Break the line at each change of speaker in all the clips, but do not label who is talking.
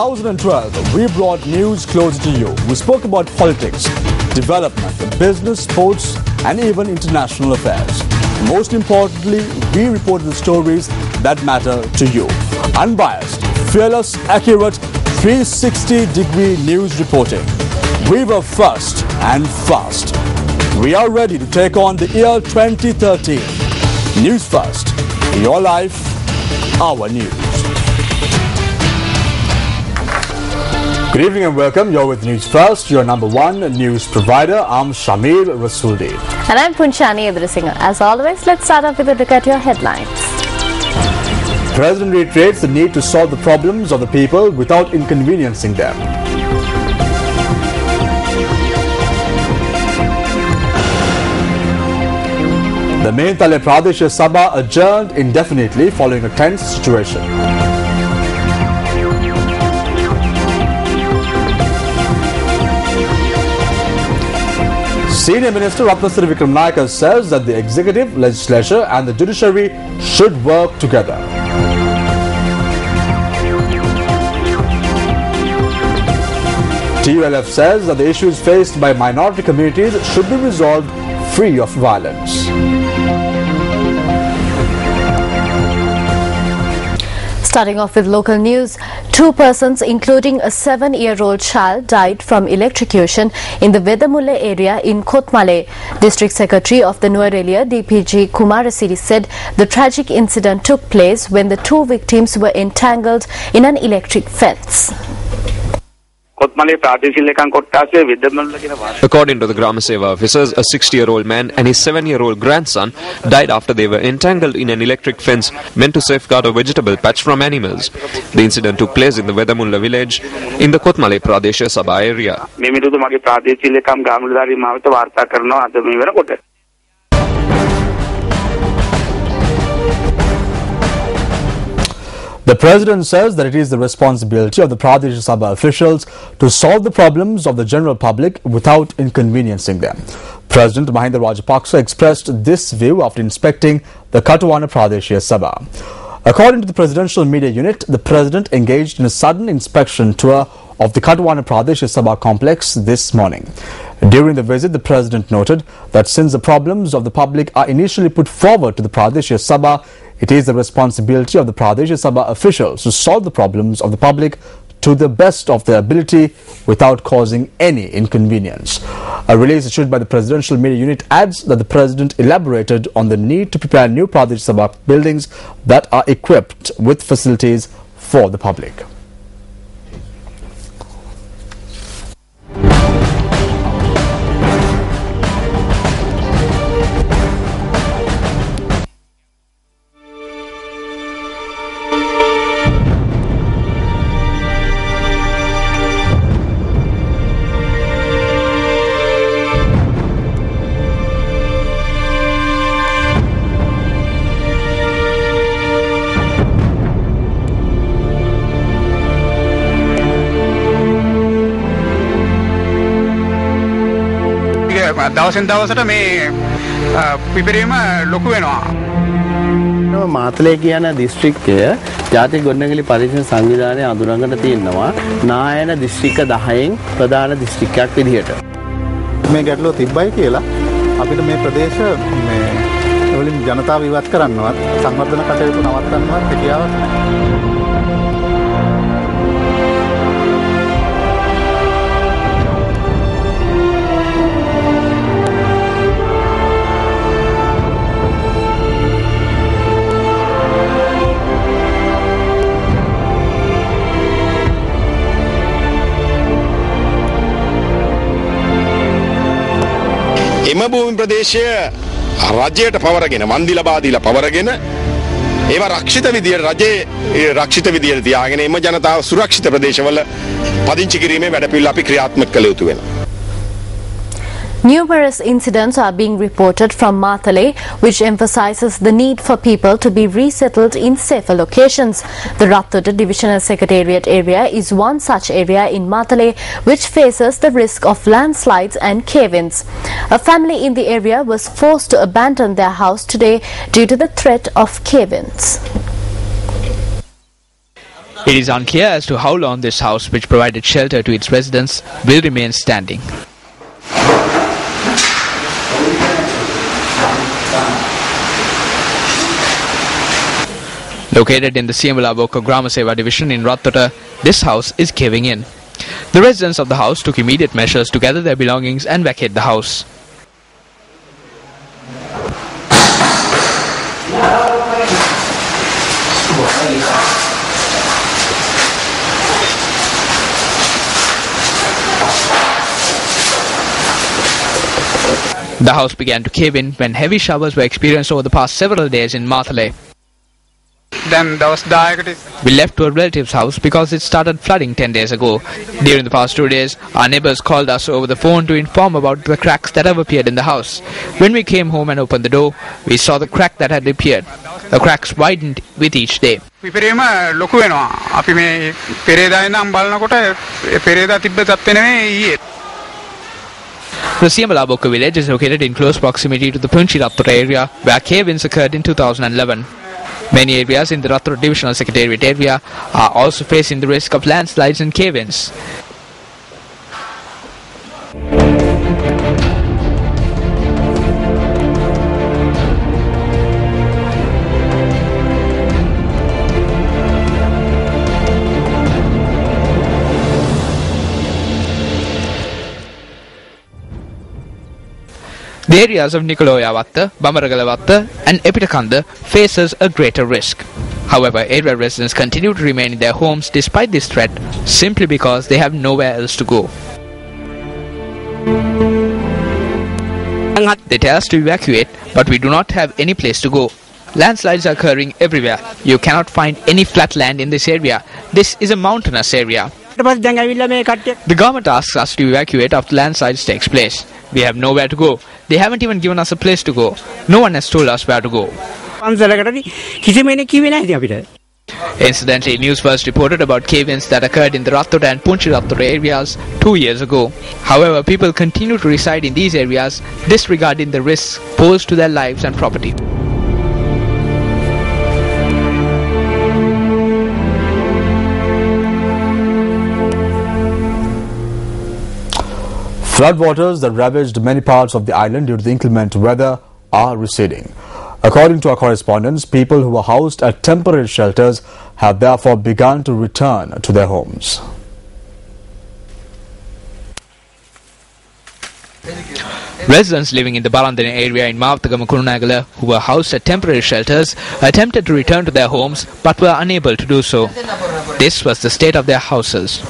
2012, we brought news closer to you. We spoke about politics, development, business, sports, and even international affairs. Most importantly, we reported the stories that matter to you. Unbiased, fearless, accurate, 360-degree news reporting. We were first and fast. We are ready to take on the year 2013. News First. Your life, our news. Good evening and welcome. You're with News First, your number one news provider. I'm Shamir Rasooli.
And I'm Punchani Edrisingha. As always, let's start off with a look at your headlines.
The President reiterates the need to solve the problems of the people without inconveniencing them. The Mentale Pradesh Sabha adjourned indefinitely following a tense situation. Senior Minister Ratnasiri Vikramanayake says that the executive, legislature and the judiciary should work together. TULF says that the issues faced by minority communities should be resolved free of violence.
Starting off with local news, 2 persons including a 7-year-old child died from electrocution in the Vedamulle area in Kothmale. District Secretary of the Nuwara DPG Kumarasiri said the tragic incident took place when the 2 victims were entangled in an electric fence.
According to the Grama Seva officers, a 60-year-old man and his 7-year-old grandson died after they were entangled in an electric fence meant to safeguard a vegetable patch from animals. The incident took place in the Vedamulla village in the Kothmale Pradesh Sabha area.
The President says that it is the responsibility of the Pradesh Sabha officials to solve the problems of the general public without inconveniencing them. President Mahinda Rajapaksa expressed this view after inspecting the Katuwana Pradesh Sabha. According to the Presidential Media Unit, the President engaged in a sudden inspection tour of the Katuwana Pradesh Sabha complex this morning. During the visit, the President noted that since the problems of the public are initially put forward to the Pradesh Sabha, it is the responsibility of the Pradesh Sabha officials to solve the problems of the public to the best of their ability without causing any inconvenience. A release issued by the Presidential Media Unit adds that the President elaborated on the need to prepare new Pradesh Sabha buildings that are equipped with facilities for the public.
දවසෙන් දවසට මේ පිපිරීම ලොකු වෙනවා.
මාතලේ කියන දිස්ත්‍රික්කය ජාතික ගොඩනැගිලි පරීක්ෂණ සංවිධානයේ අඳුරගෙන තියෙනවා නායන දිස්ත්‍රික්ක 10න් ප්‍රධාන දිස්ත්‍රික්කයක් විදිහට.
මේ ගැටලුව තිබ්බයි කියලා අපිට මේ ප්‍රදේශ මේ වලින් ජනතාව ඉවත් කරන්නවත් සංවර්ධන කටයුතු නවත්තන්නවත් හැකියාවක් නැහැ.
එම භූමි ප්‍රදේශය රජයට පවරගෙන වන්දි ලබා දීලා පවරගෙන ඒවා රක්ෂිත විදියට රජයේ රක්ෂිත විදියට තියාගෙන එම ජනතාව සුරක්ෂිත ප්‍රදේශවල පදිංචි කිරීමේ වැඩපිළිවෙල අපි ක්‍රියාත්මක කළ යුතු වෙනවා.
Numerous incidents are being reported from Matale, which emphasizes the need for people to be resettled in safer locations. The Rathoda Divisional Secretariat area is one such area in Matale which faces the risk of landslides and cave-ins. A family in the area was forced to abandon their house today due to the threat of cave-ins.
It is unclear as to how long this house, which provided shelter to its residents, will remain standing. Located in the Siamala Boka Gramaseva division in Rattota, this house is caving in. The residents of the house took immediate measures to gather their belongings and vacate the house. The house began to cave in when heavy showers were experienced over the past several days in Mathale. We left to a relative's house because it started flooding 10 days ago. During the past 2 days, our neighbors called us over the phone to inform about the cracks that have appeared in the house. When we came home and opened the door, we saw the crack that had appeared. The cracks widened with each day. The Siamala Boka village is located in close proximity to the Punchi Rattota area where cave-ins occurred in 2011. Many areas in the Rattota Divisional Secretariat area are also facing the risk of landslides and cave-ins. The areas of Nikoloyavatta, Bamaragalawatta and Epitakanda faces a greater risk. However, area residents continue to remain in their homes despite this threat simply because they have nowhere else to go. They tell us to evacuate, but we do not have any place to go. Landslides are occurring everywhere. You cannot find any flat land in this area. This is a mountainous area. The government asks us to evacuate after landslides takes place. We have nowhere to go. They haven't even given us a place to go. No one has told us where to go. Incidentally, news first reported about cave-ins that occurred in the Rattota and Punchi Rattota areas 2 years ago. However, people continue to reside in these areas, disregarding the risks posed to their lives and property.
Floodwaters that ravaged many parts of the island due to the inclement weather are receding. According to our correspondents, people who were housed at temporary shelters have therefore begun to return to their homes.
Residents living in the Balandana area in Mavtagama Kurunagala who were housed at temporary shelters attempted to return to their homes but were unable to do so. This was the state of their houses.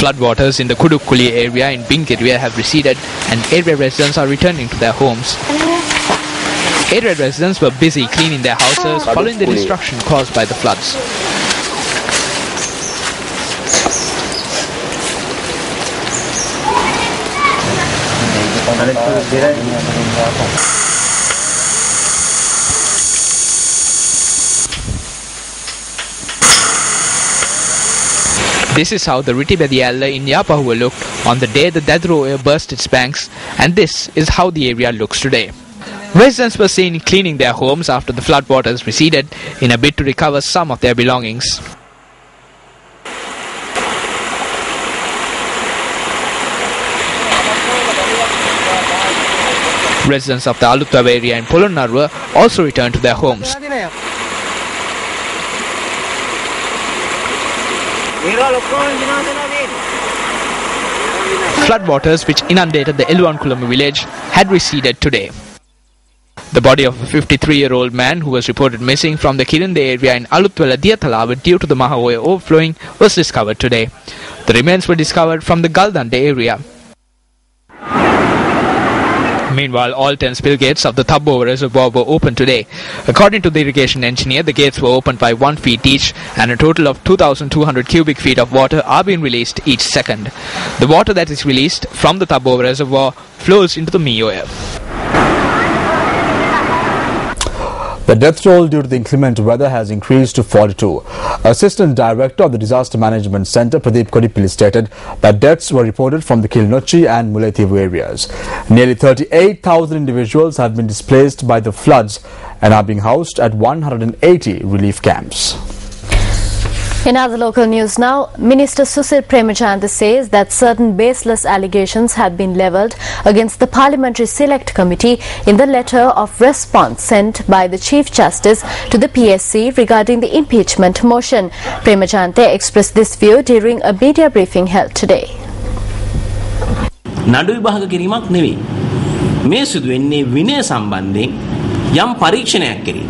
Floodwaters in the Kudukuli area in Bingirwea have receded and area residents are returning to their homes. Area residents were busy cleaning their houses following the destruction caused by the floods. This is how the Ritibedialla in Yapahua looked on the day the Dadroya burst its banks, and this is how the area looks today. Residents were seen cleaning their homes after the floodwaters receded in a bid to recover some of their belongings. Residents of the Alutwa area in Polonnaruwa also returned to their homes. Floodwaters which inundated the Eluankulam village had receded today. The body of a 53-year-old man who was reported missing from the Kirinde area in Alutwala Diathalawa due to the Mahaoya overflowing was discovered today. The remains were discovered from the Galdande area. Meanwhile, all 10 spill gates of the Thabova reservoir were open today. According to the irrigation engineer, the gates were opened by 1 feet each and a total of 2,200 cubic feet of water are being released each second. The water that is released from the Thabova reservoir flows into the Mioya.
The death toll due to the inclement weather has increased to 42. Assistant Director of the Disaster Management Centre, Pradeep Kodipilli, stated that deaths were reported from the Kilnochi and Mullaitivu areas. Nearly 38,000 individuals have been displaced by the floods and are being housed at 180 relief camps.
In other local news now, Minister Susil Premachandra says that certain baseless allegations have been levelled against the Parliamentary Select Committee in the letter of response sent by the Chief Justice to the PSC regarding the impeachment motion. Premachandra expressed this view during a media briefing held today.
නඩු විභාග කිරීමක් නෙවෙයි. මේ සිදු වෙන්නේ විනය සම්බන්ධයෙන් යම් පරීක්ෂණයක් කිරීම.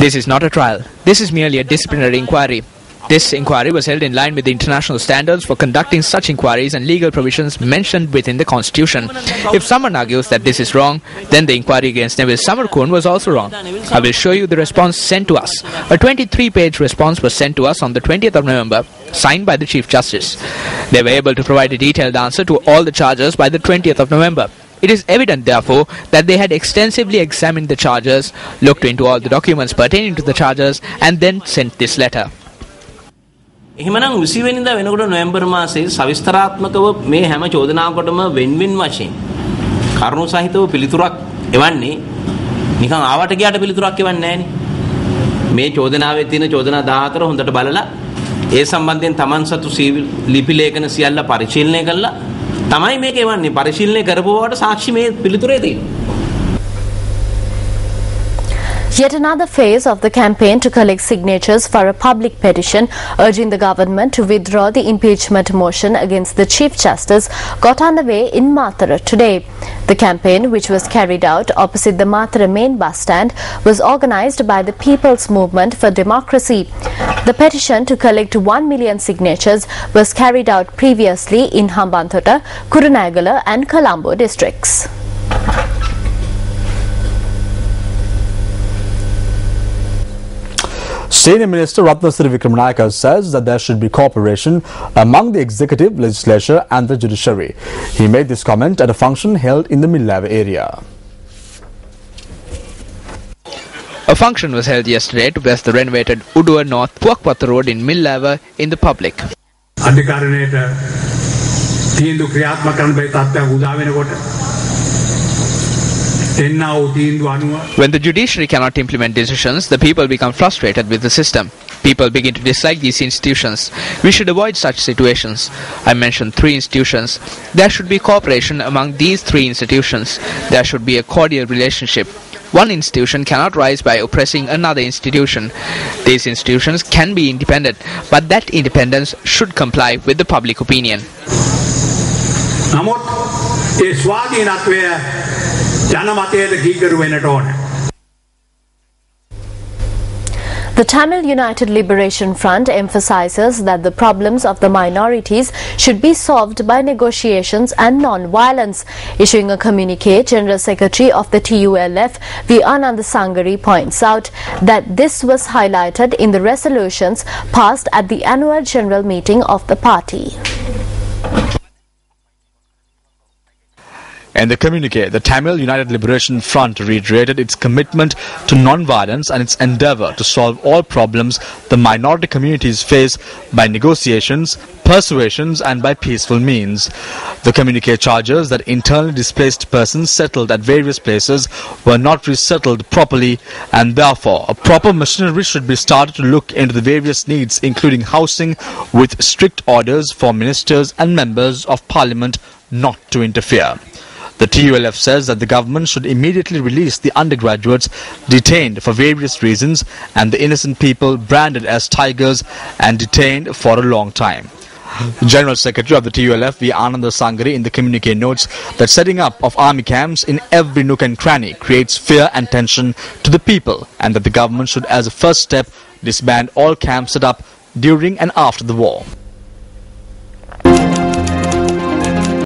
This is not a trial. This is merely a disciplinary inquiry. This inquiry was held in line with the international standards for conducting such inquiries and legal provisions mentioned within the Constitution. If someone argues that this is wrong, then the inquiry against Neville Samarkund was also wrong. I will show you the response sent to us. A 23-page response was sent to us on the 20th of November, signed by the Chief Justice. They were able to provide a detailed answer to all the charges by the 20th of November. It is evident, therefore, that they had extensively examined the charges, looked into all the documents pertaining to the charges, and then sent this letter.
එහෙමනම් 20 වෙනිදා වෙනකොට නොවැම්බර් මාසයේ සවිස්තරාත්මකව මේ හැම චෝදනාවකටම වෙන්වෙන් වශයෙන් කරුණු සහිතව පිළිතුරක් එවන්නේ නිකන් ආවට ගියාට පිළිතුරක් එවන්නේ නැහැනේ. මේ චෝදනාවේ තියෙන චෝදනා 14 හොඳට බලලා ඒ සම්බන්ධයෙන් තමන් සතු ලිපි ලේඛන සියල්ල පරිශීලනය කළා තමයි මේක එවන්නේ. පරිශීලනය කරපුවාට සාක්ෂි මේ පිළිතුරේ තියෙනවා.
Yet another phase of the campaign to collect signatures for a public petition urging the government to withdraw the impeachment motion against the Chief Justice got underway in Matara today. The campaign, which was carried out opposite the Matara main bus stand, was organized by the People's Movement for Democracy. The petition to collect 1 million signatures was carried out previously in Hambantota, Kurunegala and Colombo districts.
Senior Minister Ratnasiri Vikramanayake says that there should be cooperation among the executive, legislature and the judiciary. He made this comment at a function held in the Millava area.
A function was held yesterday to bless the renovated Uduwa North Puakpatha Road in Millava in the public. When the judiciary cannot implement decisions, the people become frustrated with the system. People begin to dislike these institutions. We should avoid such situations. I mentioned 3 institutions. There should be cooperation among these 3 institutions. There should be a cordial relationship. One institution cannot rise by oppressing another institution. These institutions can be independent, but that independence should comply with the public opinion.
The Tamil United Liberation Front emphasizes that the problems of the minorities should be solved by negotiations and non-violence. Issuing a communique, General Secretary of the TULF, V. Ananda Sangari, points out that this was highlighted in the resolutions passed at the annual general meeting of the party.
In the communique, the Tamil United Liberation Front reiterated its commitment to non-violence and its endeavour to solve all problems the minority communities face by negotiations, persuasions and by peaceful means. The communique charges that internally displaced persons settled at various places were not resettled properly, and therefore a proper machinery should be started to look into the various needs, including housing, with strict orders for ministers and members of parliament not to interfere. The TULF says that the government should immediately release the undergraduates detained for various reasons and the innocent people branded as tigers and detained for a long time. General Secretary of the TULF, V. Ananda Sangari, in the communique notes that setting up of army camps in every nook and cranny creates fear and tension to the people, and that the government should, as a first step, disband all camps set up during and after the war.